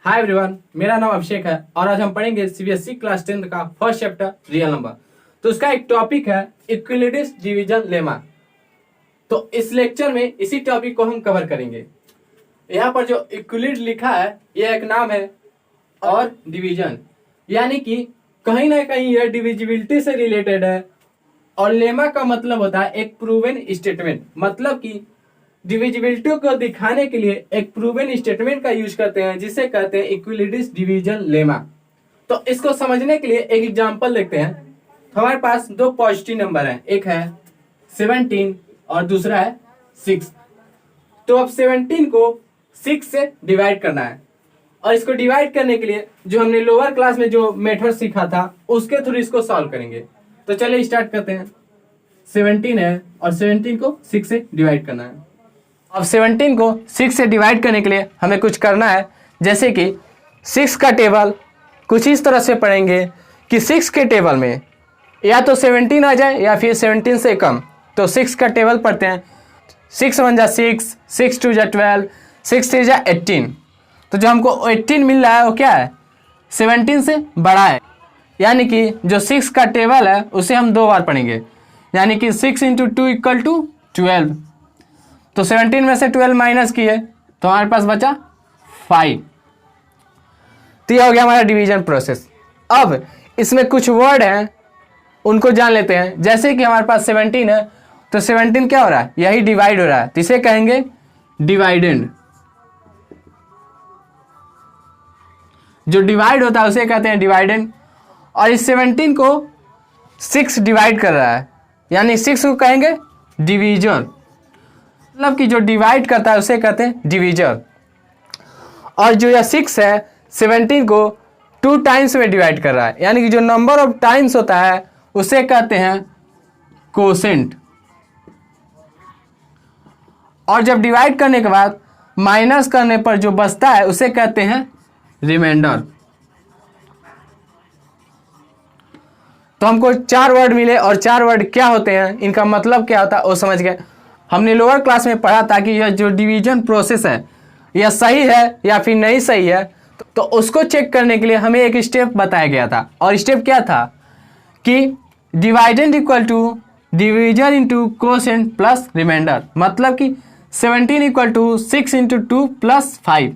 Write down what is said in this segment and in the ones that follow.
Hi everyone, मेरा नाम अभिषेक है और आज हम पढ़ेंगे सीबीएसई क्लास 10 का फर्स्ट चैप्टर रियल नंबर। तो उसका एक टॉपिक है इक्विलिडिस डिवीजन लेमा। तो इस लेक्चर में इसी टॉपिक को हम कवर करेंगे। यहाँ पर जो इक्विलिड लिखा है यह एक नाम है और डिवीजन यानी कि कहीं ना कहीं यह डिविजिबिलिटी से रिलेटेड है। और लेमा का मतलब होता है एक प्रूवन स्टेटमेंट, मतलब कि डिविजिबिलिटी को दिखाने के लिए एक प्रूवन स्टेटमेंट का यूज करते हैं जिसे कहते हैं इक्विलिडिस डिवीजन लेमा। तो इसको समझने के लिए एक एग्जांपल देखते हैं। तो हमारे पास दो पॉजिटिव नंबर हैं, एक है 17 और दूसरा है 6। तो अब 17 को 6 से डिवाइड करना है और इसको डिवाइड करने के लिए जो हमने लोअर क्लास में जो मेथड सीखा था उसके थ्रू इसको सॉल्व करेंगे। तो चलिए स्टार्ट करते हैं। 17 है और 17 को 6 से डिवाइड करना है। अब 17 को 6 से डिवाइड करने के लिए हमें कुछ करना है, जैसे कि 6 का टेबल कुछ इस तरह से पढ़ेंगे कि 6 के टेबल में या तो 17 आ जाए या फिर 17 से कम। तो 6 का टेबल पढ़ते हैं। 6 1 जा 6, 6 2 जा 12, 6 3 जा 18। तो जो हमको 18 मिल रहा है वो क्या है, 17 से बड़ा है। यानी कि जो 6 का टेबल है उसे हम दो बार पढ़ेंगे, यानी कि 6 × 2 = 12। तो 17 में से 12 माइनस किए तो हमारे पास बचा 5। तो यह हो गया हमारा डिवीजन प्रोसेस। अब इसमें कुछ वर्ड हैं उनको जान लेते हैं। जैसे कि हमारे पास 17 है तो 17 क्या हो रहा है, यही डिवाइड हो रहा है, तो इसे कहेंगे डिवाइडेंड। जो डिवाइड होता है उसे कहते हैं डिवाइडेंड। और इस 17 को 6 डिवाइड कर रहा है, यानी 6 को कहेंगे डिवीजर, मतलब कि जो डिवाइड करता है उसे कहते हैं डिवीजर। और जो यह 6 है 17 को 2 टाइम्स में डिवाइड कर रहा है, यानी कि जो नंबर ऑफ टाइम्स होता है उसे कहते हैं कोसेंट। और जब डिवाइड करने के बाद माइनस करने पर जो बचता है उसे कहते हैं रिमाइंडर। तो हमको 4 वर्ड मिले और 4 वर्ड क्या होते हैं, इनका मतलब क्या होता है वो समझ गए। हमने लोअर क्लास में पढ़ा था कि यह जो डिवीजन प्रोसेस है यह सही है या फिर नहीं सही है, तो उसको चेक करने के लिए हमें एक स्टेप बताया गया था। और स्टेप क्या था कि dividend equal to division into quotient plus remainder, मतलब कि 17 = 6 × 2 + 5।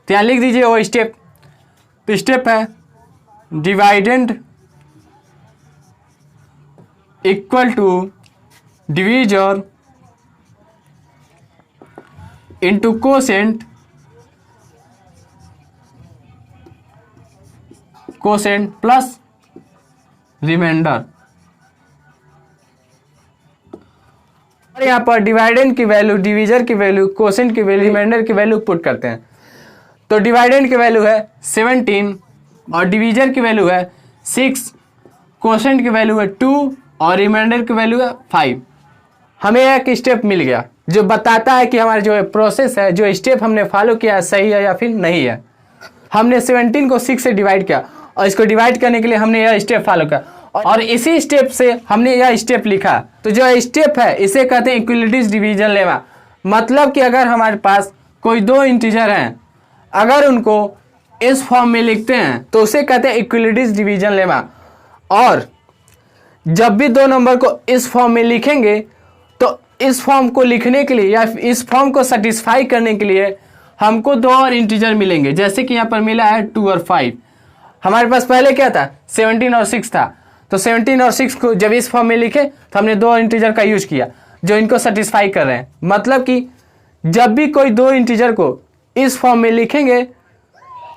तो यहाँ लिख दीजिए वो स्टेप। तो स्टेप है dividend equal to divisor into quotient plus remainder. और यहाँ पर डिवाइडेंड की वैल्यू, डिवीजर की वैल्यू, कोसेंट की वैल्यू, रिमाइंडर की वैल्यू पुट करते हैं। तो डिवाइडेंड की वैल्यू है 17 और डिवीजर की वैल्यू है 6, कोसेंट की वैल्यू है 2 और रिमाइंडर की वैल्यू है 5। हमें एक स्टेप मिल गया जो बताता है कि हमारा जो प्रोसेस है, जो स्टेप हमने फॉलो किया है सही है या फिर नहीं है। हमने 17 को 6 से डिवाइड किया और इसको डिवाइड करने के लिए हमने यह स्टेप फॉलो किया और इसी स्टेप से हमने यह स्टेप लिखा। तो जो स्टेप है इसे कहते हैं इक्विलिडिस डिवीजन लेमा। मतलब कि अगर हमारे पास कोई दो इंटीजर हैं, अगर उनको इस फॉर्म में लिखते हैं तो उसे कहते हैं इक्विलिडिस डिवीजन लेमा। और जब भी दो नंबर को इस फॉर्म में लिखेंगे तो इस फॉर्म को लिखने के लिए या इस फॉर्म को सेटिस्फाई करने के लिए हमको दो और इंटीजर मिलेंगे। जैसे कि यहाँ पर मिला है 2 और 5। हमारे पास पहले क्या था, 17 और 6 था। तो 17 और 6 को जब इस फॉर्म में लिखे तो हमने दो इंटीजर का यूज किया जो इनको सेटिस्फाई कर रहे हैं। मतलब कि जब भी कोई दो इंटीजर को इस फॉर्म में लिखेंगे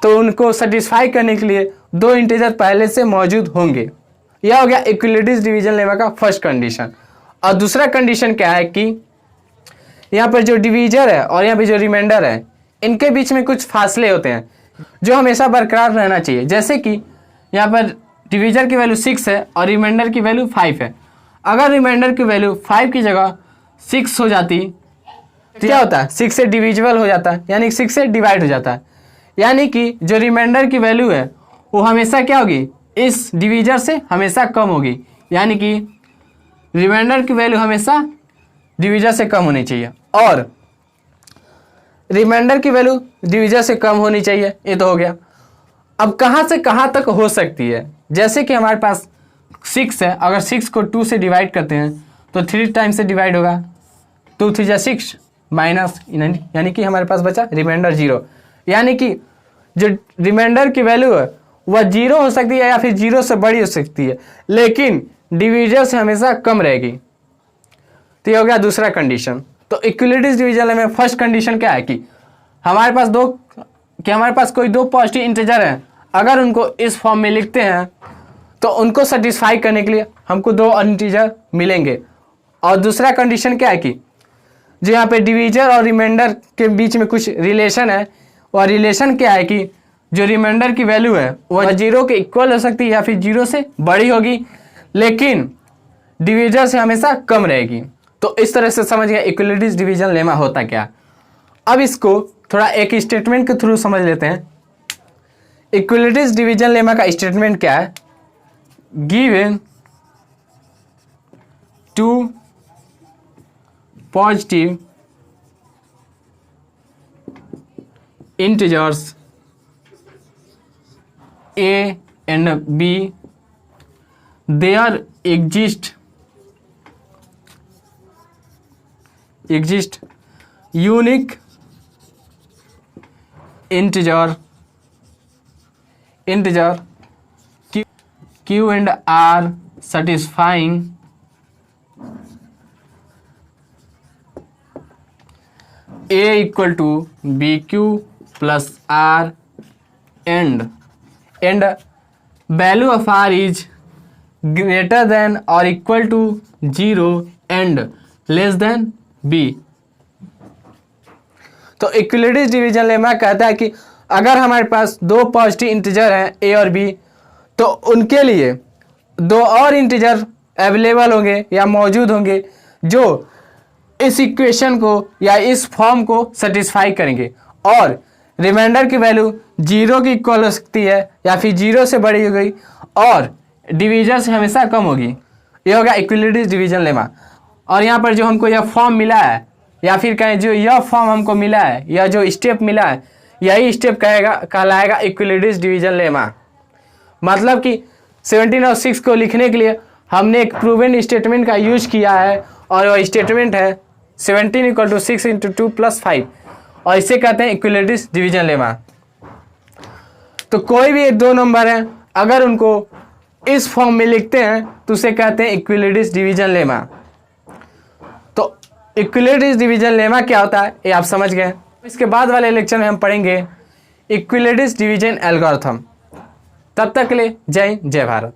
तो उनको सेटिस्फाई करने के लिए दो इंटीजर पहले से मौजूद होंगे। यह हो गया इक्विलिडिस डिवीजन लेमा का फर्स्ट कंडीशन। और दूसरा कंडीशन क्या है कि यहाँ पर जो डिवीजर है और यहाँ पे जो रिमाइंडर है इनके बीच में कुछ फासले होते हैं जो हमेशा बरकरार रहना चाहिए। जैसे कि यहाँ पर डिवीजर की वैल्यू 6 है और रिमाइंडर की वैल्यू 5 है। अगर रिमाइंडर की वैल्यू 5 की जगह 6 हो जाती तो क्या होता है, 6 से डिविजिबल हो जाता है, यानी 6 से डिवाइड हो जाता है। यानी कि जो रिमाइंडर की वैल्यू है वो हमेशा क्या होगी, इस डिवीजर से हमेशा कम होगी। यानी कि रिमाइंडर की वैल्यू हमेशा डिवीजर से कम होनी चाहिए। और रिमाइंडर की वैल्यू डिवीजर से कम होनी चाहिए, ये तो हो गया। अब कहाँ से कहाँ तक हो सकती है, जैसे कि हमारे पास 6 है, अगर 6 को 2 से डिवाइड करते हैं तो 3 टाइम से डिवाइड होगा, 2 3 जा 6 माइनस, यानी कि हमारे पास बचा रिमाइंडर 0। यानी कि जो रिमाइंडर की वैल्यू है वह 0 हो सकती है या फिर 0 से बड़ी हो सकती है, लेकिन डिवीजर से हमेशा कम रहेगी। तो ये हो गया दूसरा कंडीशन। तो इक्विलिटीज डिवीजन में फर्स्ट कंडीशन क्या है कि हमारे पास कोई दो पॉजिटिव इंटीजर हैं, अगर उनको इस फॉर्म में लिखते हैं तो उनको सेटिस्फाई करने के लिए हमको दो इंटीजर मिलेंगे। और दूसरा कंडीशन क्या है कि जो यहाँ पे डिवीजर और रिमाइंडर के बीच में कुछ रिलेशन है, और रिलेशन क्या है कि जो रिमाइंडर की वैल्यू है वह 0 के इक्वल हो सकती है या फिर 0 से बड़ी होगी, लेकिन डिवीजर से हमेशा कम रहेगी। तो इस तरह से समझ गया इक्विलिटीज डिवीजन लेमा होता क्या। अब इसको थोड़ा एक स्टेटमेंट के थ्रू समझ लेते हैं। इक्विलिटीज डिवीजन लेमा का स्टेटमेंट क्या है, given two positive integers a and b, there exist unique integer q and r satisfying a equal to bq plus r and value of r is greater than or equal to 0 and less than b। तो इक्विलिटीज division lemma कहता है कि अगर हमारे पास दो positive integer हैं a और b, तो उनके लिए दो और इंटीजर अवेलेबल होंगे या मौजूद होंगे जो इस इक्वेशन को या इस फॉर्म को सेटिस्फाई करेंगे, और रिमाइंडर की वैल्यू 0 की इक्वल हो सकती है या फिर 0 से बड़ी हो गई और डिवीजर से हमेशा कम होगी। ये होगा इक्विलिटीज डिवीजन लेमा। और यहाँ पर जो हमको यह फॉर्म मिला है या फिर कहें जो यह फॉर्म हमको मिला है या जो स्टेप मिला है, यही स्टेप कहलाएगा इक्विलिटीज डिवीजन लेमा। मतलब कि 17 और 6 को लिखने के लिए हमने एक प्रूवन स्टेटमेंट का यूज किया है, और वह स्टेटमेंट है 17 = 6 × 2 + 5, और इसे कहते हैं इक्विलिटीज डिवीजन लेमा। तो कोई भी दो नंबर हैं, अगर उनको इस फॉर्म में लिखते हैं तो उसे कहते हैं इक्विलिटीज डिवीजन लेमा। तो इक्विलिटीज डिवीजन लेमा क्या होता है ये आप समझ गए। इसके बाद वाले लेक्चर में हम पढ़ेंगे इक्विलिटीज डिवीजन एल्गोरिथम। तब तक के लिए जय भारत।